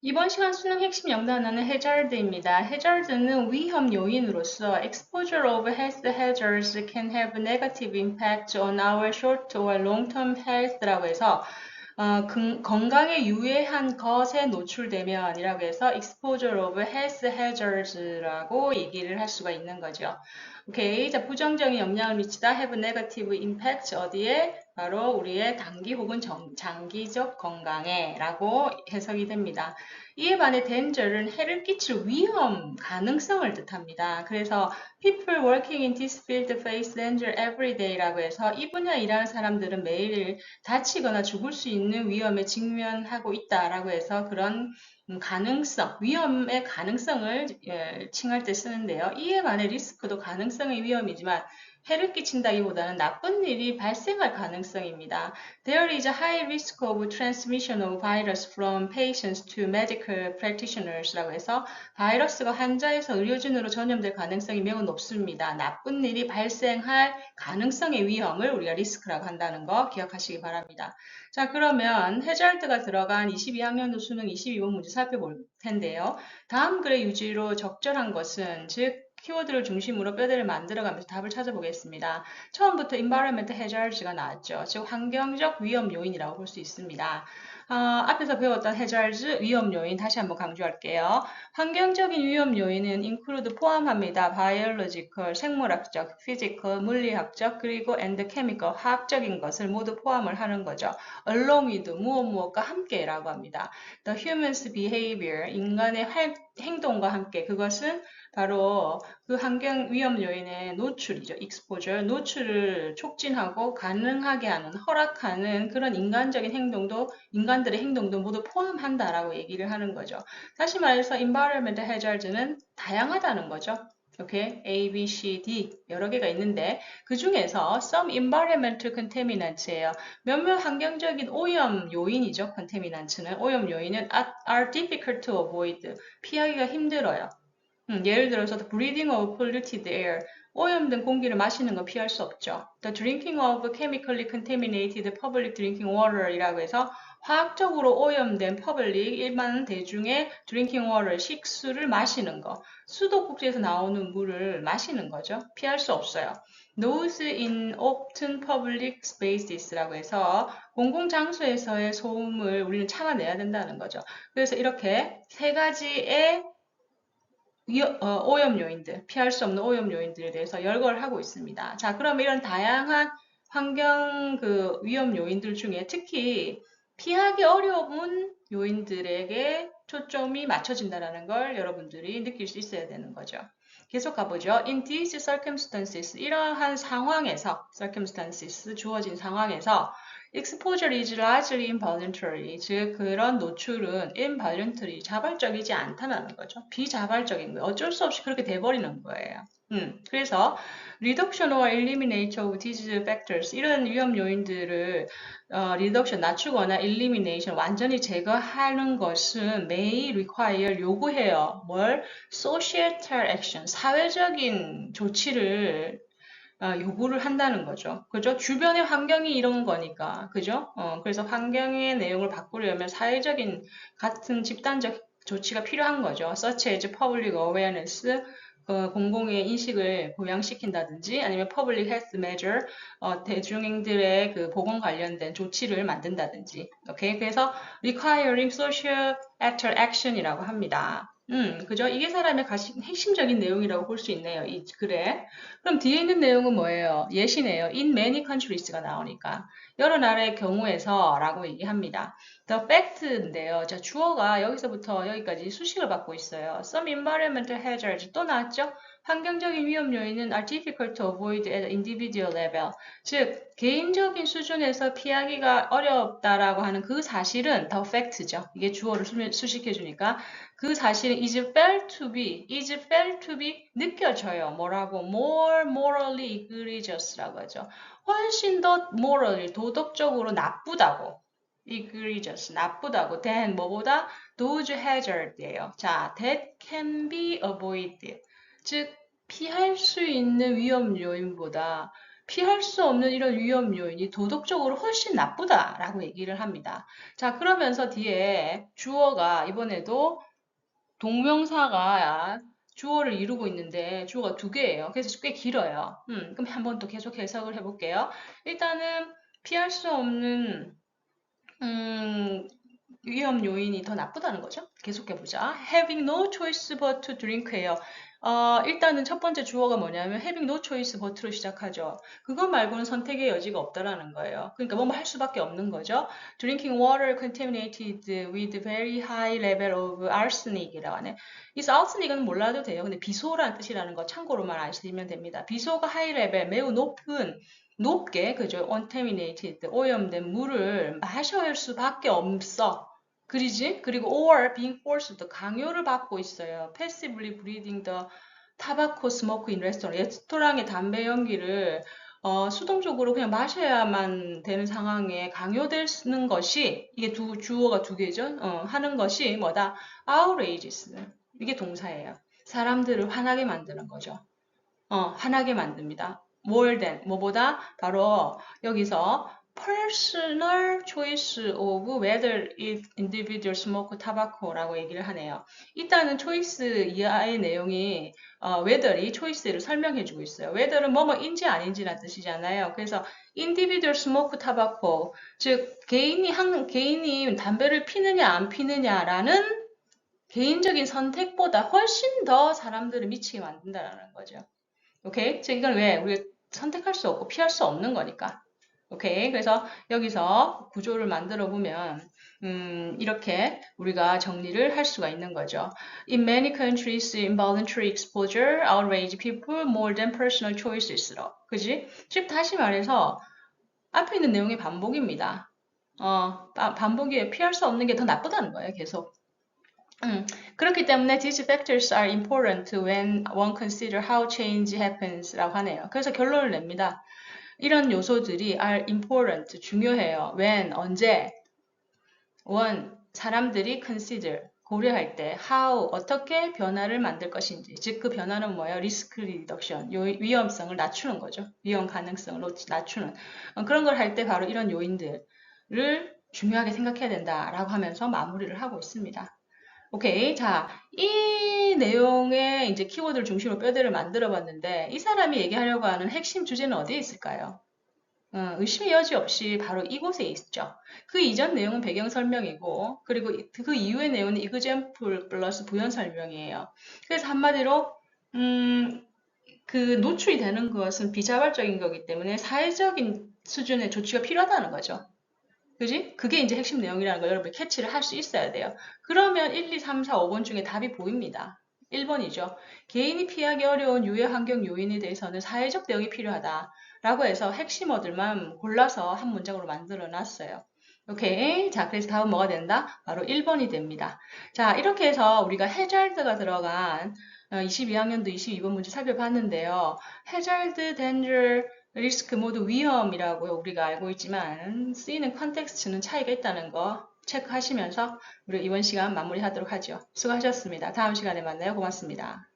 이번 시간 수능 핵심 영단어는 hazard입니다. hazard는 위험 요인으로서 exposure of health hazards can have negative impact on our short or long-term health라고 해서 건강에 유해한 것에 노출되면이라고 해서 exposure of health hazards라고 얘기를 할 수가 있는 거죠. 오케이. 자, 부정적인 영향을 미치다 have negative impact 어디에? 바로 우리의 단기 혹은 장기적 건강에 라고 해석이 됩니다. 이에 반해 danger는 해를 끼칠 위험, 가능성을 뜻합니다. 그래서 people working in this field face danger every day라고 해서 이 분야에 일하는 사람들은 매일 다치거나 죽을 수 있는 위험에 직면하고 있다라고 해서 그런 가능성, 위험의 가능성을 칭할 때 쓰는데요. 이에 반해 리스크도 가능성의 위험이지만 해를 끼친다기보다는 나쁜 일이 발생할 가능성입니다. There is a high risk of transmission of virus from patients to medical practitioners라고 해서 바이러스가 환자에서 의료진으로 전염될 가능성이 매우 높습니다. 나쁜 일이 발생할 가능성의 위험을 우리가 리스크라고 한다는 거 기억하시기 바랍니다. 자, 그러면 해저드가 들어간 22학년도 수능 22번 문제 살펴볼 텐데요. 다음 글의 유지로 적절한 것은 즉 키워드를 중심으로 뼈대를 만들어가면서 답을 찾아보겠습니다. 처음부터 environment hazards가 나왔죠. 즉 환경적 위험 요인이라고 볼 수 있습니다. 앞에서 배웠던 hazards 위험 요인 다시 한번 강조할게요. 환경적인 위험 요인은 include 포함합니다. biological 생물학적, physical 물리학적 그리고 and chemical 화학적인 것을 모두 포함을 하는 거죠. along with 무엇과 함께라고 합니다. The human's behavior 인간의 행동과 함께 그것은 바로 그 환경 위험 요인의 노출이죠. exposure, 노출을 촉진하고 가능하게 하는, 허락하는 그런 인간들의 행동도 모두 포함한다라고 얘기를 하는 거죠. 다시 말해서 environmental hazards는 다양하다는 거죠. 오케이, A, B, C, D 여러 개가 있는데 그 중에서 some environmental contaminants예요. 몇몇 환경적인 오염 요인이죠. contaminants는 오염 요인은 are difficult to avoid 피하기가 힘들어요. 예를 들어서 the breathing of polluted air, 오염된 공기를 마시는 건 피할 수 없죠. The drinking of chemically contaminated public drinking water이라고 해서 화학적으로 오염된 public, 일반 대중의 drinking water, 식수를 마시는 거. 수도꼭지에서 나오는 물을 마시는 거죠. 피할 수 없어요. Noise in open public spaces라고 해서 공공장소에서의 소음을 우리는 참아내야 된다는 거죠. 그래서 이렇게 세 가지의 오염 요인들, 피할 수 없는 오염 요인들에 대해서 열거를 하고 있습니다. 자, 그럼 이런 다양한 환경 위험 요인들 중에 특히 피하기 어려운 요인들에게 초점이 맞춰진다는 걸 여러분들이 느낄 수 있어야 되는 거죠. 계속 가보죠. In these circumstances, 이러한 상황에서, circumstances, 주어진 상황에서 exposure is largely involuntary, 즉 그런 노출은 involuntary, 자발적이지 않다는 거죠. 비자발적인 거예요. 어쩔 수 없이 그렇게 돼버리는 거예요. 그래서 reduction or eliminate of these factors, 이런 위험 요인들을 reduction, 낮추거나 elimination, 완전히 제거하는 것은 may require, 요구해요. 뭘? societal action, 사회적인 조치를 요구를 한다는 거죠. 그죠? 주변의 환경이 이런 거니까. 그죠? 그래서 환경의 내용을 바꾸려면 사회적인 같은 집단적 조치가 필요한 거죠. such as public awareness, 공공의 인식을 보양시킨다든지 아니면 public health measure, 대중들의 그 보건 관련된 조치를 만든다든지. 오케이? 그래서 requiring social action이라고 합니다. 그죠? 이게 사람의 핵심적인 내용이라고 볼 수 있네요. 이 글에. 그럼 뒤에 있는 내용은 뭐예요? 예시네요. In many countries가 나오니까. 여러 나라의 경우에서 라고 얘기합니다. The fact인데요. 자, 주어가 여기서부터 여기까지 수식을 받고 있어요. Some environmental hazards 또 나왔죠? 환경적인 위험 요인은 are difficult to avoid at individual level. 즉, 개인적인 수준에서 피하기가 어렵다라고 하는 그 사실은 the fact죠. 이게 주어를 수식해주니까 그 사실은 is felt to be 느껴져요. 뭐라고? More morally egregious라고 하죠. 훨씬 더 morally, 도덕적으로 나쁘다고. egregious, 나쁘다고. than 뭐보다? those hazard예요. 자, that can be avoided. 즉, 피할 수 있는 위험 요인보다 피할 수 없는 이런 위험 요인이 도덕적으로 훨씬 나쁘다라고 얘기를 합니다. 자, 그러면서 뒤에 주어가 이번에도 동명사가 주어를 이루고 있는데 주어가 두 개예요. 그래서 꽤 길어요. 그럼 한번 또 계속 해석을 해볼게요. 일단은 피할 수 없는 위험 요인이 더 나쁘다는 거죠. 계속해보자. Having no choice but to drink예요. 일단은 첫 번째 주어가 뭐냐면 having no choice but로 시작하죠. 그것 말고는 선택의 여지가 없다라는 거예요. 그러니까 뭐뭐 할 수밖에 없는 거죠. Drinking water contaminated with very high level of arsenic이라고 하네. 이 arsenic은 몰라도 돼요. 근데 비소라는 뜻이라는 거 참고로만 아시면 됩니다. 비소가 high level, 매우 높게, 그죠? contaminated, 오염된 물을 마셔야 할 수밖에 없어. 그리지? 그리고 or being forced, 강요를 받고 있어요. passively breathing the tobacco smoke in restaurant. 레스토랑의 담배 연기를 수동적으로 그냥 마셔야만 되는 상황에 강요되는 것이, 이게 주어가 두 개죠. 하는 것이 뭐다? outrageous. 이게 동사예요. 사람들을 화나게 만드는 거죠. 화나게 만듭니다. more than, 뭐보다? 바로 여기서 personal choice of whether it individual smoke tobacco라고 얘기를 하네요. 일단은 choice 이하의 내용이 whether이 choice를 설명해주고 있어요. whether은 뭐뭐인지 아닌지라는 뜻이잖아요. 그래서 individual smoke tobacco, 즉 개인이 담배를 피느냐 안 피느냐라는 개인적인 선택보다 훨씬 더 사람들을 미치게 만든다는 거죠. 오케이? 즉 이건 왜? 우리가 선택할 수 없고 피할 수 없는 거니까. 오케이? 그래서 여기서 구조를 만들어 보면 이렇게 우리가 정리를 할 수가 있는 거죠. In many countries, involuntary exposure outrage people more than personal choices로. 그지? 즉 다시 말해서 앞에 있는 내용의 반복입니다. 반복이에요. 피할 수 없는 게 더 나쁘다는 거예요. 계속. 그렇기 때문에 these factors are important when one consider how change happens 라고 하네요. 그래서 결론을 냅니다. 이런 요소들이 are important, 중요해요. when, 언제, one, 사람들이 consider, 고려할 때 how, 어떻게 변화를 만들 것인지. 즉 그 변화는 뭐예요? risk reduction, 위험성을 낮추는 거죠. 위험 가능성을 낮추는. 그런 걸 할 때 바로 이런 요인들을 중요하게 생각해야 된다라고 하면서 마무리를 하고 있습니다. 오케이. 자, 이 내용의 이제 키워드를 중심으로 뼈대를 만들어 봤는데, 이 사람이 얘기하려고 하는 핵심 주제는 어디에 있을까요? 의심의 여지 없이 바로 이곳에 있죠. 그 이전 내용은 배경 설명이고, 그리고 그 이후의 내용은 example 플러스 부연 설명이에요. 그래서 한마디로, 그 노출이 되는 것은 비자발적인 거기 때문에 사회적인 수준의 조치가 필요하다는 거죠. 그지? 그게 이제 핵심 내용이라는 걸 여러분이 캐치를 할 수 있어야 돼요. 그러면 1, 2, 3, 4, 5번 중에 답이 보입니다. 1번이죠. 개인이 피하기 어려운 유해 환경 요인에 대해서는 사회적 대응이 필요하다. 라고 해서 핵심어들만 골라서 한 문장으로 만들어 놨어요. 오케이. 자, 그래서 다음 뭐가 된다? 바로 1번이 됩니다. 자, 이렇게 해서 우리가 해잘드가 들어간 22학년도 22번 문제 살펴봤는데요. 해잘드, 덴저, 리스크 모두 위험이라고 우리가 알고 있지만 쓰이는 컨텍스트는 차이가 있다는 거 체크하시면서 우리 이번 시간 마무리하도록 하죠. 수고하셨습니다. 다음 시간에 만나요. 고맙습니다.